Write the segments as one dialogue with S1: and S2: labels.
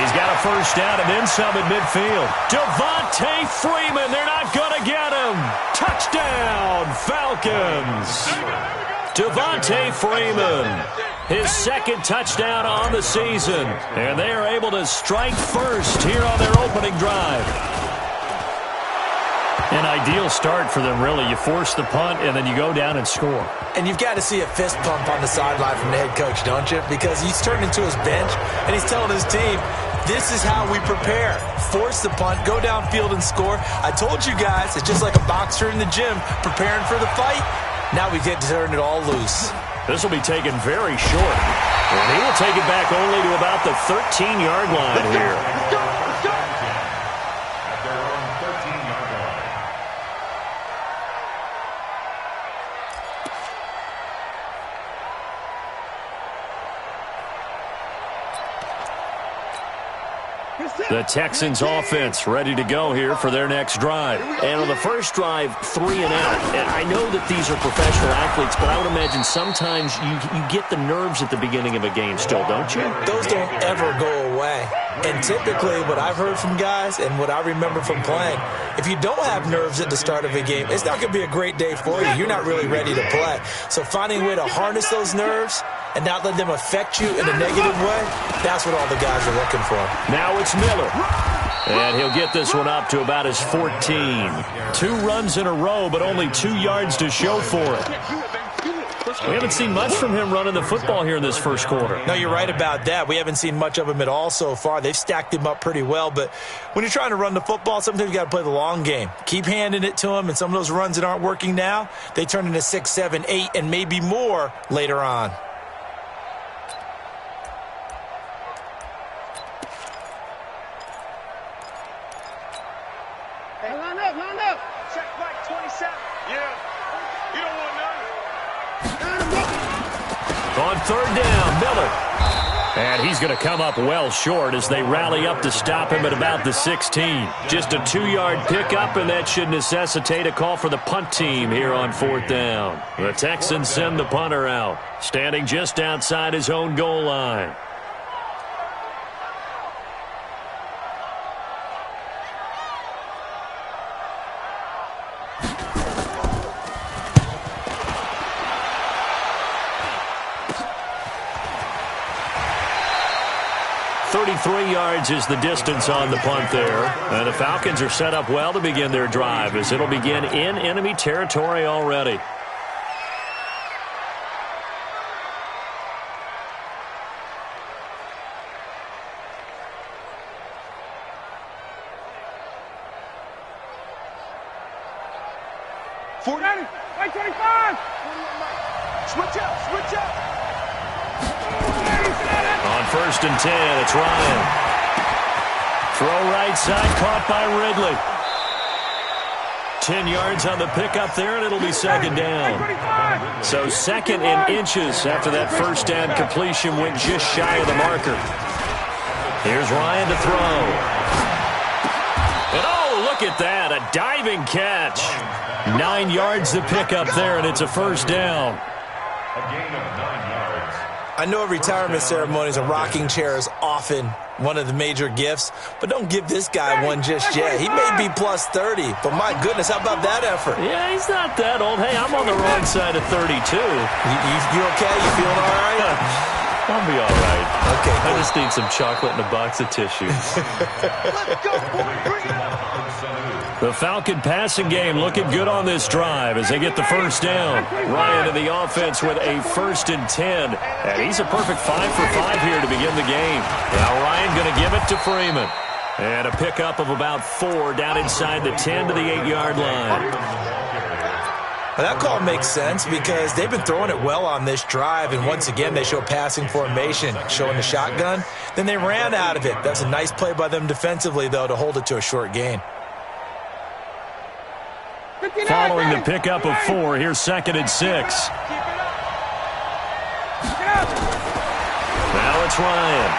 S1: He's got a first down and then some at midfield. Devontae Freeman, they're not going to get him. Touchdown, Falcons. Devontae Freeman, his second touchdown on the season. And they are able to strike first here on their opening drive. An ideal start for them, really. You force the punt, and then you go down and score.
S2: And you've got to see a fist pump on the sideline from the head coach, don't you? Because he's turned into his bench, and he's telling his team, this is how we prepare. Force the punt, go downfield and score. I told you guys, it's just like a boxer in the gym preparing for the fight. Now we get to turn it all loose.
S1: This will be taken very short. And he will take it back only to about the 13-yard line here. The Texans offense ready to go here for their next drive.
S3: And on the first drive, 3 and out. And I know that these are professional athletes, but I would imagine sometimes you get the nerves at the beginning of a game still, don't you?
S2: Those don't ever go away. And typically what I've heard from guys and what I remember from playing, if you don't have nerves at the start of a game, it's not going to be a great day for you. You're not really ready to play. So finding a way to harness those nerves and not let them affect you in a negative way, that's what all the guys are looking for.
S1: Now it's Miller. And he'll get this one up to about his 14. 2 runs in a row, but only 2 yards to show for it. We haven't seen much from him running the football here in this first quarter.
S2: No, you're right about that. We haven't seen much of him at all so far. They've stacked him up pretty well, but when you're trying to run the football, sometimes you got to play the long game. Keep handing it to him, and some of those runs that aren't working now, they turn into 6, 7, 8, and maybe more later on.
S1: On third down, Miller. And he's going to come up well short as they rally up to stop him at about the 16. Just a 2-yard pickup, and that should necessitate a call for the punt team here on 4th down. The Texans send the punter out, standing just outside his own goal line. Yards is the distance on the punt there. And the Falcons are set up well to begin their drive as it'll begin in enemy territory already.
S4: Right 25. Switch up.
S1: On 1st and 10, it's Ryan. Throw right side, caught by Ridley. 10 yards on the pickup there, and it'll be 2nd down. So 2nd and inches after that first down completion went just shy of the marker. Here's Ryan to throw. And oh, look at that, a diving catch. 9 yards to pick up there, and it's a first down.
S2: I know at retirement ceremonies, a rocking chair is often one of the major gifts, but don't give this guy one just yet. He may be plus 30, but my goodness, how about that effort?
S1: Yeah, he's not that old. Hey, I'm on the wrong side of 32.
S2: You okay? You feeling all right?
S1: I'll be all right.
S2: Okay,
S1: I just need some chocolate and a box of tissues.
S4: Let's go, boy. Bring it up.
S1: The Falcon passing game looking good on this drive as they get the first down. Ryan in the offense with a 1st and 10. And he's a perfect 5 for 5 here to begin the game. Now Ryan going to give it to Freeman. And a pickup of about 4 down inside the 10 to the 8-yard line.
S2: Well, that call makes sense because they've been throwing it well on this drive, and once again they show passing formation, showing the shotgun. Then they ran out of it. That's a nice play by them defensively, though, to hold it to a short gain.
S1: Following the pickup of 4, here's 2nd and 6. Now it's Ryan.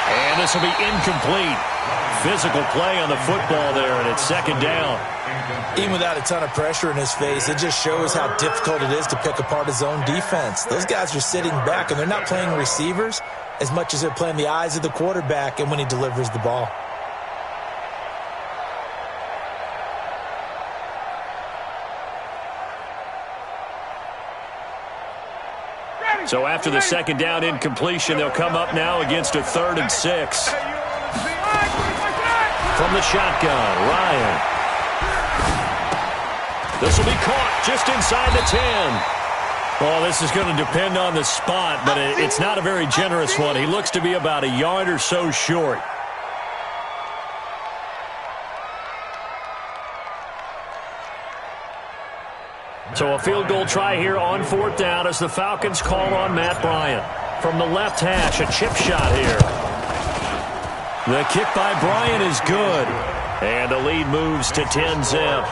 S1: And this will be incomplete. physical play on the football there, and it's second down.
S2: Even without a ton of pressure in his face, it just shows how difficult it is to pick apart his own defense. Those guys are sitting back, and they're not playing receivers as much as they're playing the eyes of the quarterback and when he delivers the ball.
S1: So after the second down incompletion, they'll come up now against a 3rd and 6. From the shotgun, Ryan. This will be caught just inside the 10. Well, this is going to depend on the spot, but it's not a very generous one. He looks to be about a yard or so short. So a field goal try here on 4th down as the Falcons call on Matt Bryant. From the left hash, a chip shot here. The kick by Bryant is good. And the lead moves to 10-zip.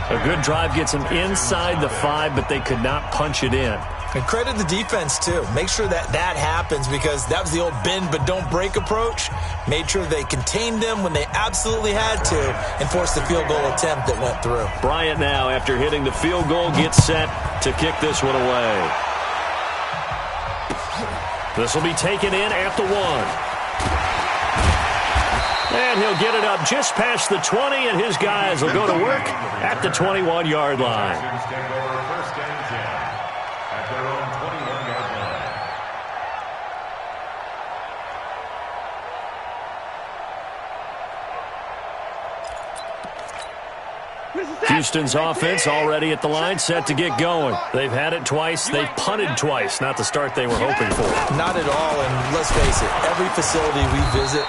S1: A good drive gets them inside the 5, but they could not punch it in.
S2: And credit the defense, too. Make sure that happens because that was the old bend but don't break approach. Made sure they contained them when they absolutely had to and forced the field goal attempt that went through.
S1: Bryant now, after hitting the field goal, gets set to kick this one away. This will be taken in at the 1. And he'll get it up just past the 20, and his guys will go to work at the 21-yard line. Houston's offense already at the line, set to get going. They've had it twice. They've punted twice. Not the start they were hoping for.
S2: Not at all, and let's face it, every facility we visit,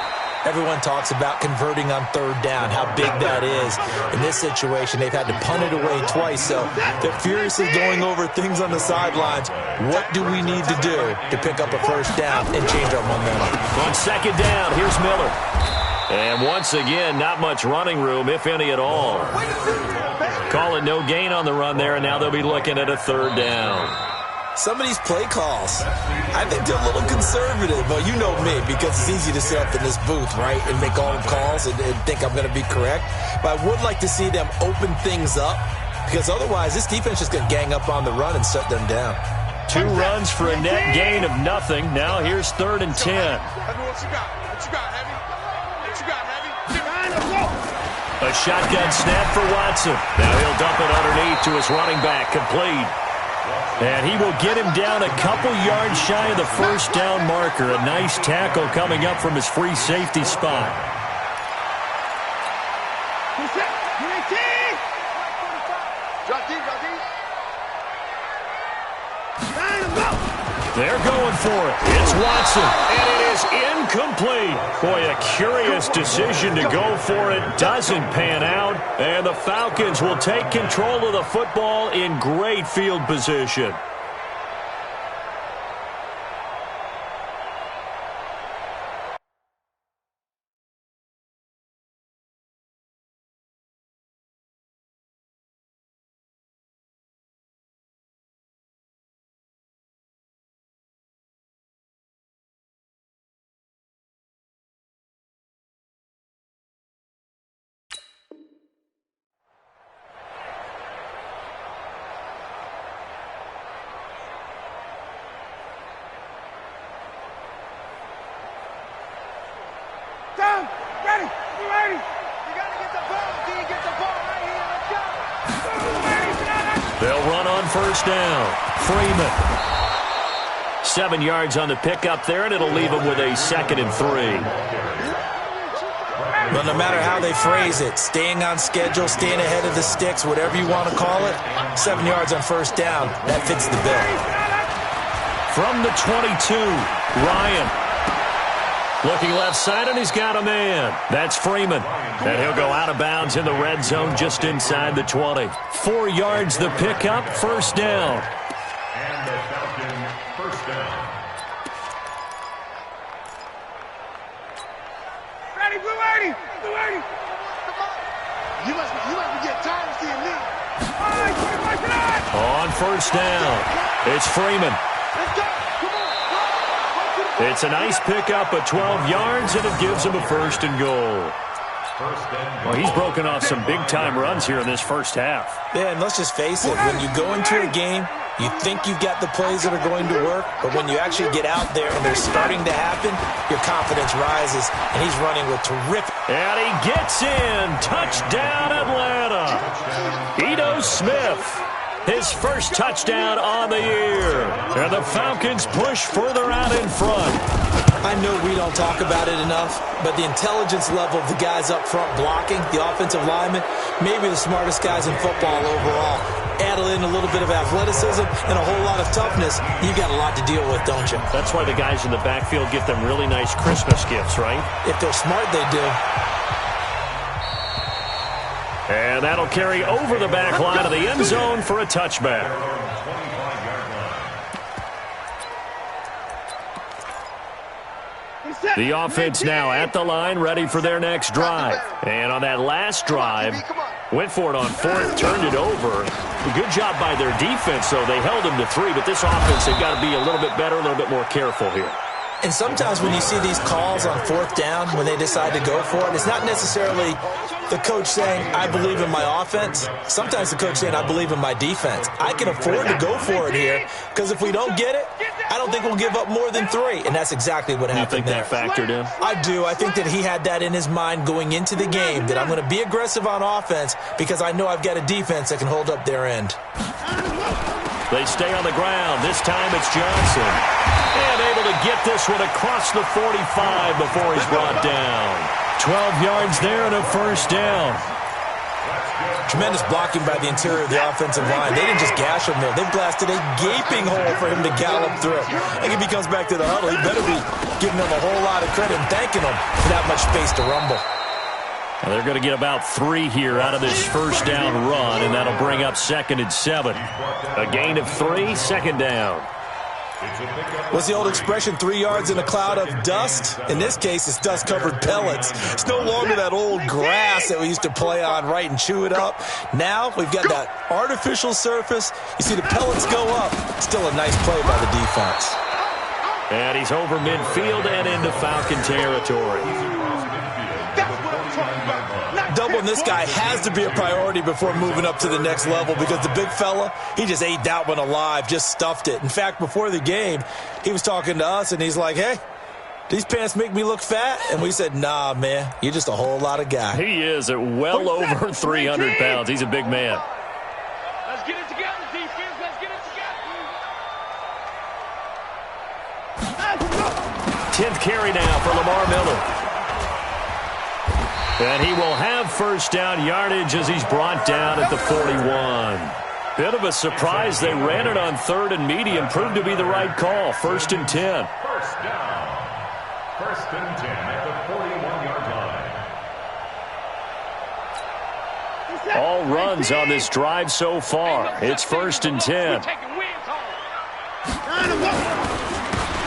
S2: everyone talks about converting on 3rd down, how big that is. In this situation, they've had to punt it away twice, so they're furiously going over things on the sidelines. What do we need to do to pick up a 1st down and change our momentum?
S1: On 2nd down, here's Miller. And once again, not much running room, if any at all. Call it no gain on the run there, and now they'll be looking at a 3rd down.
S2: Some of these play calls, I think they're a little conservative. Well, you know me, because it's easy to sit up in this booth, right, and make all the calls and think I'm going to be correct. But I would like to see them open things up, because otherwise this defense is going to gang up on the run and shut them down.
S1: 2 runs for a net gain of nothing. Now here's 3rd and 10.
S4: What you got? What you got, Heavy? What you got, Heavy?
S1: A shotgun snap for Watson. Now he'll dump it underneath to his running back, complete. And he will get him down a couple yards shy of the 1st down marker. A nice tackle coming up from his free safety spot. They're going for it. It's Watson, and it is incomplete. Boy, a curious decision to go for it. Doesn't pan out, and the Falcons will take control of the football in great field position.
S4: Down, ready, you ready? You gotta get the ball, D, get the ball right here, let's go.
S1: They'll run on 1st down. Freeman. 7 yards on the pickup there, and it'll leave them with a 2nd and 3.
S2: Well, no matter how they phrase it, staying on schedule, staying ahead of the sticks, whatever you want to call it, 7 yards on 1st down, that fits the bill.
S1: From the 22, Ryan. Looking left side, and he's got a man. That's Freeman. And he'll go out of bounds in the red zone just inside the 20. 4 yards the pickup, 1st down.
S5: And the Falcons, 1st down.
S4: Ready, Blue 80, Blue 80. You must be getting tired of seeing me. All right, 25
S1: On 1st down, it's Freeman.
S4: Let's go.
S1: It's a nice pickup of 12 yards, and it gives him a 1st and goal. Well, he's broken off some big-time runs here in this first half.
S2: Yeah, and let's just face it. When you go into a game, you think you've got the plays that are going to work, but when you actually get out there and they're starting to happen, your confidence rises, and he's running with terrific.
S1: And he gets in. Touchdown, Atlanta. Ito Smith, his first touchdown on the year. And the Falcons push further out in front.
S2: I know we don't talk about it enough, but the intelligence level of the guys up front blocking, the offensive linemen, maybe the smartest guys in football overall. Add in a little bit of athleticism and a whole lot of toughness, you got a lot to deal with, don't you?
S1: That's why the guys in the backfield get them really nice Christmas gifts, right?
S2: If they're smart, they do.
S1: And that'll carry over the back line of the end zone for a touchback. The offense now at the line, ready for their next drive. And on that last drive, went for it on fourth, turned it over. Good job by their defense, though. They held them to 3, but this offense, they've got to be a little bit better, a little bit more careful here.
S2: And sometimes when you see these calls on fourth down, when they decide to go for it, it's not necessarily the coach saying, I believe in my offense. Sometimes the coach saying, I believe in my defense. I can afford to go for it here because if we don't get it, I don't think we'll give up more than 3. And that's exactly what happened there.
S1: You think that factored in?
S2: I do. I think that he had that in his mind going into the game, that I'm going to be aggressive on offense because I know I've got a defense that can hold up their end.
S1: They stay on the ground. This time it's Johnson. And able to get this one across the 45 before he's brought down. 12 yards there and a first down.
S2: Tremendous blocking by the interior of the offensive line. They didn't just gash him there. They blasted a gaping hole for him to gallop through. I think if he comes back to the huddle, he better be giving them a whole lot of credit and thanking them for that much space to rumble.
S1: Well, they're going to get about 3 here out of this first down run, and that'll bring up 2nd and 7. A gain of 3, second down.
S2: What's the old expression, 3 yards in a cloud of dust? In this case, it's dust-covered pellets. It's no longer that old grass that we used to play on, right, and chew it up. Now we've got that artificial surface. You see the pellets go up. Still a nice play by the defense.
S1: And he's over midfield and into Falcon territory.
S2: Doubling this guy has to be a priority before moving up to the next level because the big fella, he just ate that one alive, just stuffed it. In fact, before the game, he was talking to us, and he's like, hey, these pants make me look fat? And we said, nah, man, you're just a whole lot of guy.
S1: He is at well over 300 pounds. He's a big man.
S4: Let's get it together, defense. Let's get it together.
S1: 10th carry now for Lamar Miller. And he will have first down yardage as he's brought down at the 41. Bit of a surprise. They ran it on 3rd and medium. Proved to be the right call. 1st and 10.
S5: First down. 1st and 10 at the 41-yard line.
S1: All runs on this drive so far. It's 1st and 10.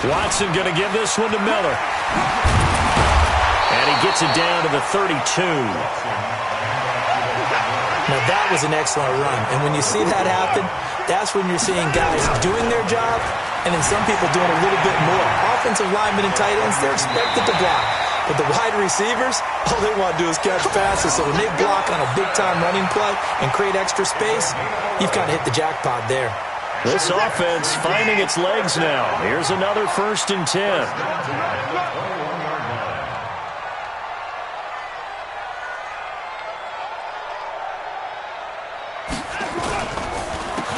S1: Watson going to give this one to Miller. And he gets it down to the 32.
S2: Now, that was an excellent run. And when you see that happen, that's when you're seeing guys doing their job and then some people doing a little bit more. Offensive linemen and tight ends, they're expected to block. But the wide receivers, all they want to do is catch passes. So when they block on a big-time running play and create extra space, you've kind of hit the jackpot there.
S1: This offense finding its legs now. Here's another 1st and 10.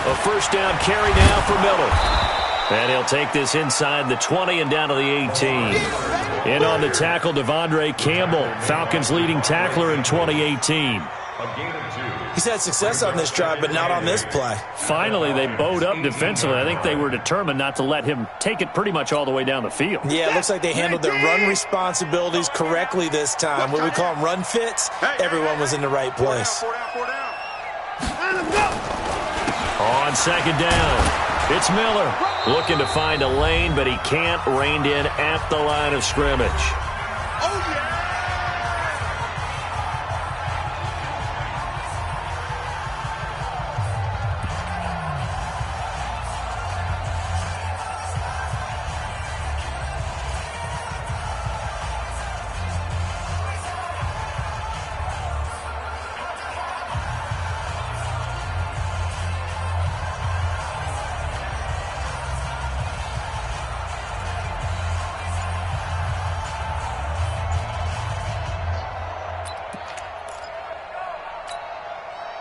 S1: A first down carry now for Miller. And he'll take this inside the 20 and down to the 18. In on the tackle, Devondre Campbell, Falcons' leading tackler in 2018.
S2: He's had success on this drive, but not on this play.
S1: Finally, they bowed up defensively. I think they were determined not to let him take it pretty much all the way down the field.
S2: Yeah, it looks like they handled their run responsibilities correctly this time. What we call them run fits, everyone was in the right place.
S1: On 2nd down, it's Miller looking to find a lane, but he can't. Reined in at the line of scrimmage.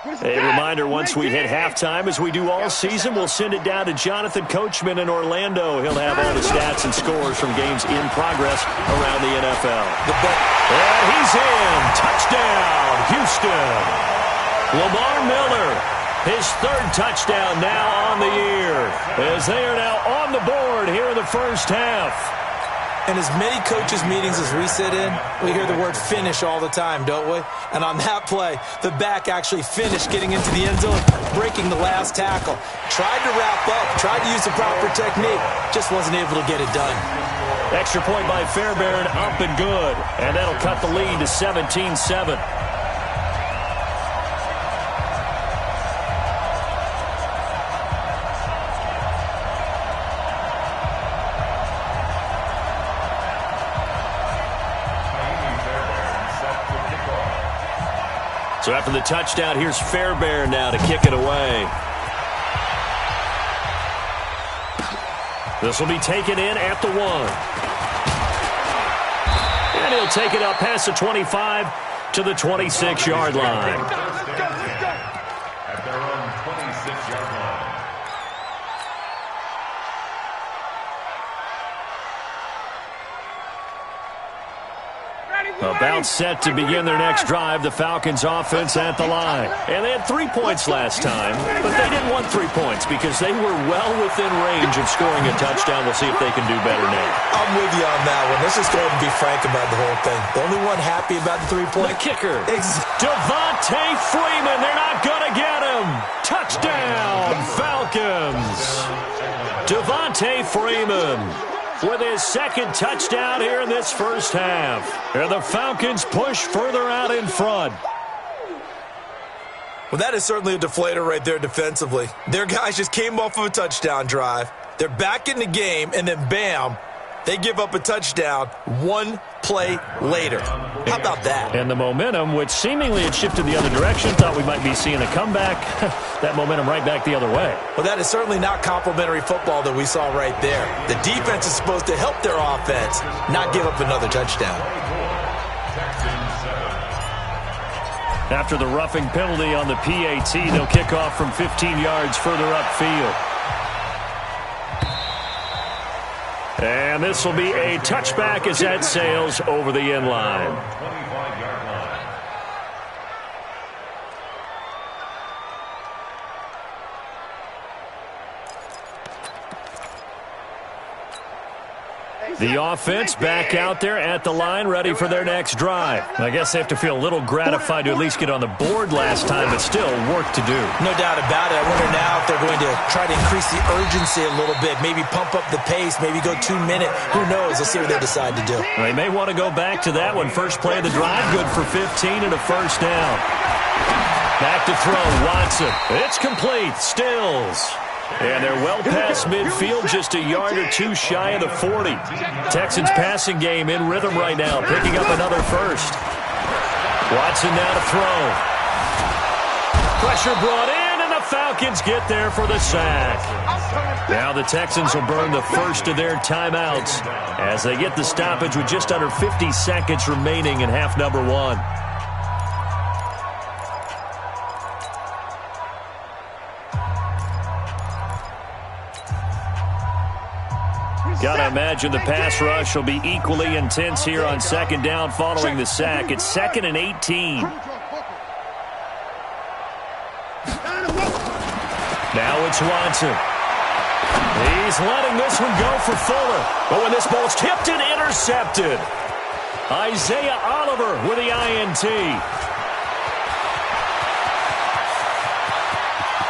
S1: A reminder, once we hit halftime, as we do all season, we'll send it down to Jonathan Coachman in Orlando. He'll have all the stats and scores from games in progress around the NFL. And he's in. Touchdown, Houston. Lamar Miller, his third touchdown now on the year, as they are now on the board here in the first half.
S2: In as many coaches' meetings as we sit in, we hear the word finish all the time, don't we? And on that play, the back actually finished getting into the end zone, breaking the last tackle. Tried to wrap up, tried to use the proper technique, just wasn't able to get it done.
S1: Extra point by Fairbairn, up and good. And that'll cut the lead to 17-7. So after the touchdown, here's Fairbairn now to kick it away. This will be taken in at the 1. And he'll take it up past the 25 to the 26-yard line.
S5: At their own 26-yard line.
S1: About set to begin their next drive, the Falcons offense at the line. And they had 3 points last time, but they didn't want 3 points because they were well within range of scoring a touchdown. We'll see if they can do better now.
S2: I'm with you on that one. Let's just go ahead and be frank about the whole thing. The only one happy about the 3-point.
S1: The kicker, Devontae Freeman. They're not going to get him. Touchdown, Falcons. Devontae Freeman with his second touchdown here in this first half. And the Falcons push further out in front.
S2: Well, that is certainly a deflator right there defensively. Their guys just came off of a touchdown drive. They're back in the game, and then bam, they give up a touchdown 1 play later. How about that?
S1: And the momentum, which seemingly had shifted the other direction, thought we might be seeing a comeback. That momentum right back the other way.
S2: Well, that is certainly not complimentary football that we saw right there. The defense is supposed to help their offense, not give up another touchdown.
S1: After the roughing penalty on the PAT, they'll kick off from 15 yards further upfield. And this will be a touchback as that sails over the end line. The offense back out there at the line, ready for their next drive. I guess they have to feel a little gratified to at least get on the board last time, but still work to do.
S2: No doubt about it. I wonder now if they're going to try to increase the urgency a little bit, maybe pump up the pace, maybe go 2 minute. Who knows? Let's see what they decide to do.
S1: They may want to go back to that one. First play of the drive, good for 15 and a first down. Back to throw, Watson. It's complete, Stills. And they're well past midfield, just a yard or two shy of the 40. Texans passing game in rhythm right now, picking up another first. Watson now to throw. Pressure brought in, and the Falcons get there for the sack. Now the Texans will burn the first of their timeouts as they get the stoppage with just under 50 seconds remaining in half number 1. Got to imagine the pass rush will be equally intense here on second down following the sack. It's 2nd and 18. Now it's Watson. He's letting this one go for Fuller. But when this ball's tipped and intercepted, Isaiah Oliver with the INT.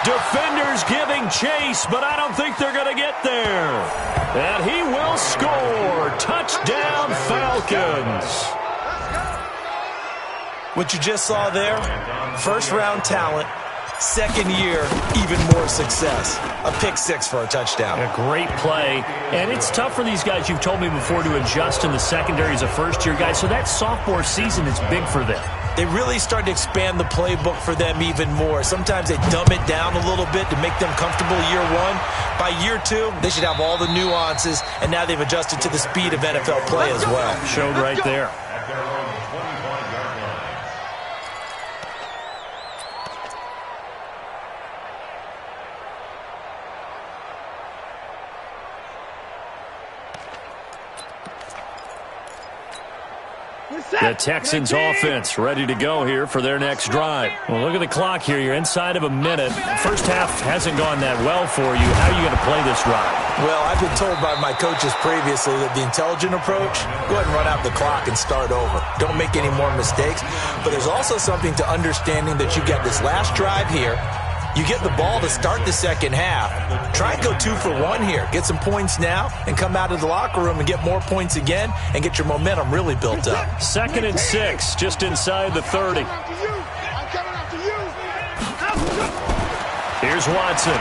S1: Defenders giving chase, but I don't think they're going to get there. And he will score. Touchdown, Falcons.
S2: What you just saw there, first-round talent, second year, even more success. A pick six for a touchdown.
S1: A great play. And it's tough for these guys, you've told me before, to adjust in the secondary as a first-year guy. So that sophomore season is big for them.
S2: They really start to expand the playbook for them even more. Sometimes they dumb it down a little bit to make them comfortable year one. By year two, they should have all the nuances, and now they've adjusted to the speed of NFL play as well.
S1: Showed right there. The Texans offense ready to go here for their next drive. Well, look at the clock here. You're inside of a minute. First half hasn't gone that well for you. How are you going to play this drive?
S2: Well, I've been told by my coaches previously that the intelligent approach, go ahead and run out the clock and start over. Don't make any more mistakes. But there's also something to understanding that you got this last drive here. You get the ball to start the second half. Try and go 2 for 1 here. Get some points now and come out of the locker room and get more points again and get your momentum really built up.
S1: 2nd and 6, just inside the 30. Here's Watson.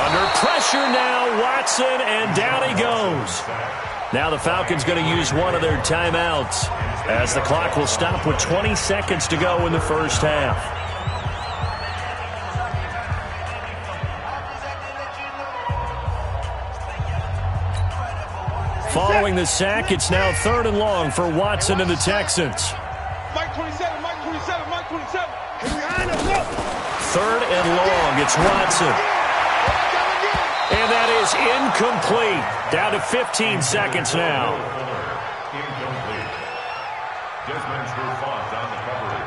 S1: Under pressure now, Watson, and down he goes. Now the Falcons going to use one of their timeouts as the clock will stop with 20 seconds to go in the first half. Following the sack, it's now 3rd and long for Watson and the Texans.
S4: Mike 27, Mike 27, Mike 27.
S1: 3rd and long, it's Watson. And that is incomplete. Down to 15 seconds now.
S5: Incomplete. Desmond Trufant on the coverage.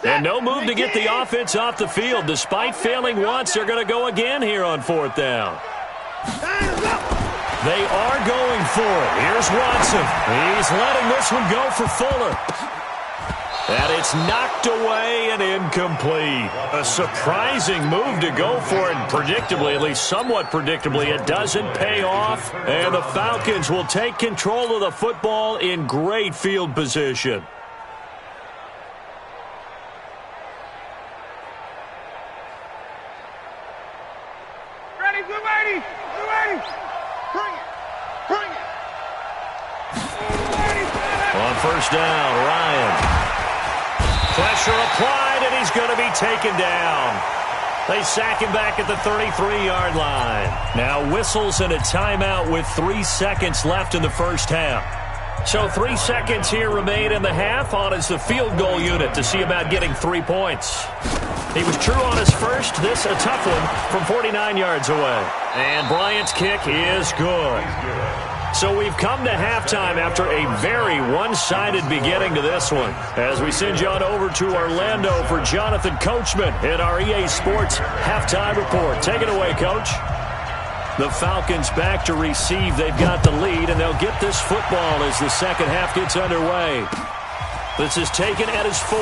S1: And no move to get the offense off the field. Despite failing once, they're going to go again here on 4th down. They are going for it. Here's Watson. He's letting this one go for Fuller. And it's knocked away and incomplete. A surprising move to go for it. Predictably, at least somewhat predictably, it doesn't pay off. And the Falcons will take control of the football in great field position.
S4: Ready, we're ready, we're ready. Bring it, bring it.
S1: On 1st down, Ryan. Pressure applied, and he's going to be taken down. They sack him back at the 33-yard line. Now whistles and a timeout with 3 seconds left in the first half. So 3 seconds here remain in the half. On is the field goal unit to see about getting 3 points. He was true on his first. This a tough one from 49 yards away. And Bryant's kick is good. So we've come to halftime after a very one-sided beginning to this one. As we send you on over to Orlando for Jonathan Coachman in our EA Sports Halftime Report. Take it away, Coach. The Falcons back to receive. They've got the lead, and they'll get this football as the second half gets underway. This is taken at his 4.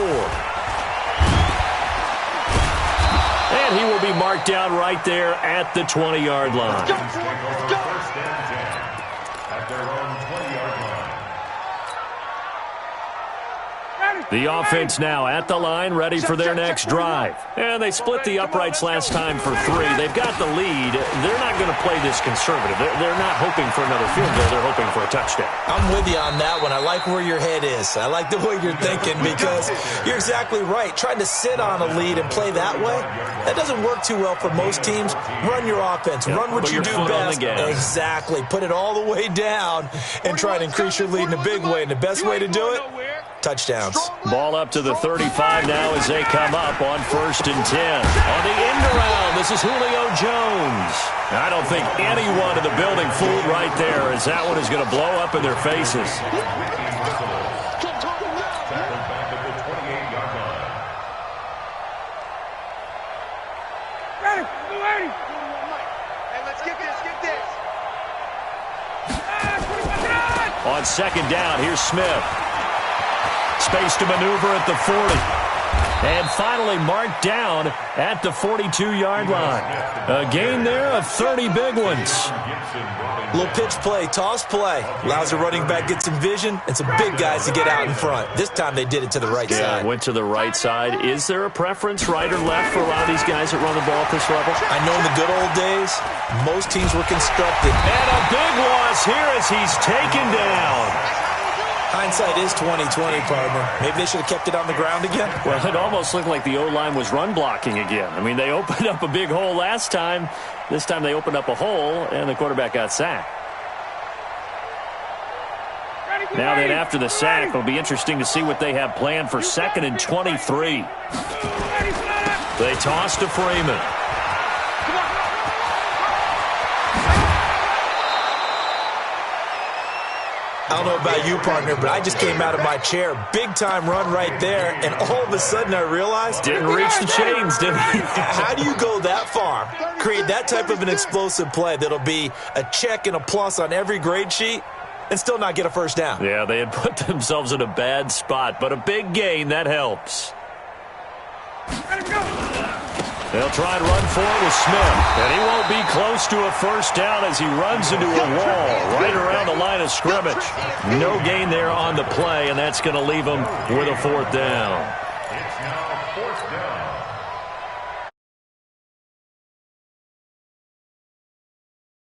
S1: And he will be marked down right there at the 20-yard line.
S5: First and 10 at their own 20-yard line.
S1: The offense now at the line, ready for their next drive. And they split the uprights last time for 3. They've got the lead. They're not going to play this conservative. They're not hoping for another field goal. They're hoping for a touchdown.
S2: I'm with you on that one. I like where your head is. I like the way you're thinking because you're exactly right. Trying to sit on a lead and play that way, that doesn't work too well for most teams. Run your offense. Run what you do best. Exactly. Put it all the way down and try to increase your lead in a big way. And the best way to do it, touchdowns.
S1: Ball up to the 35 now as they come up on 1st and 10. On the end around, this is Julio Jones. I don't think anyone in the building fooled right there as that one is going to blow up in their faces. On 2nd down, here's Smith. Space to maneuver at the 40. And finally marked down at the 42-yard line. A gain there of 30 big ones.
S2: Little pitch play, toss play. Allows the running back get some vision and some big guys to get out in front. This time they did it to the right side.
S1: Went to the right side. Is there a preference, right or left, for a lot of these guys that run the ball at this level?
S2: I know in the good old days, most teams were constructed.
S1: And a big loss here as he's taken down.
S2: Hindsight is 20/20, partner. Maybe they should have kept it on the ground again.
S1: Well, it almost looked like the O-line was run blocking again. I mean, they opened up a big hole last time. This time they opened up a hole, and the quarterback got sacked. Now then, after the sack, it'll be interesting to see what they have planned for 2nd and 23. They toss to Freeman.
S2: I don't know about you, partner, but I just came out of my chair. Big-time run right there, and all of a sudden I realized...
S1: Didn't reach the chains, did he?
S2: How do you go that far? Create that type of an explosive play that'll be a check and a plus on every grade sheet and still not get a first down.
S1: Yeah, they had put themselves in a bad spot, but a big gain, that helps. They'll try and run forward with Smith, and he won't be close to a first down as he runs into a wall right around the line of scrimmage. No gain there on the play, and that's going to leave him with a 4th down.
S5: It's now 4th down.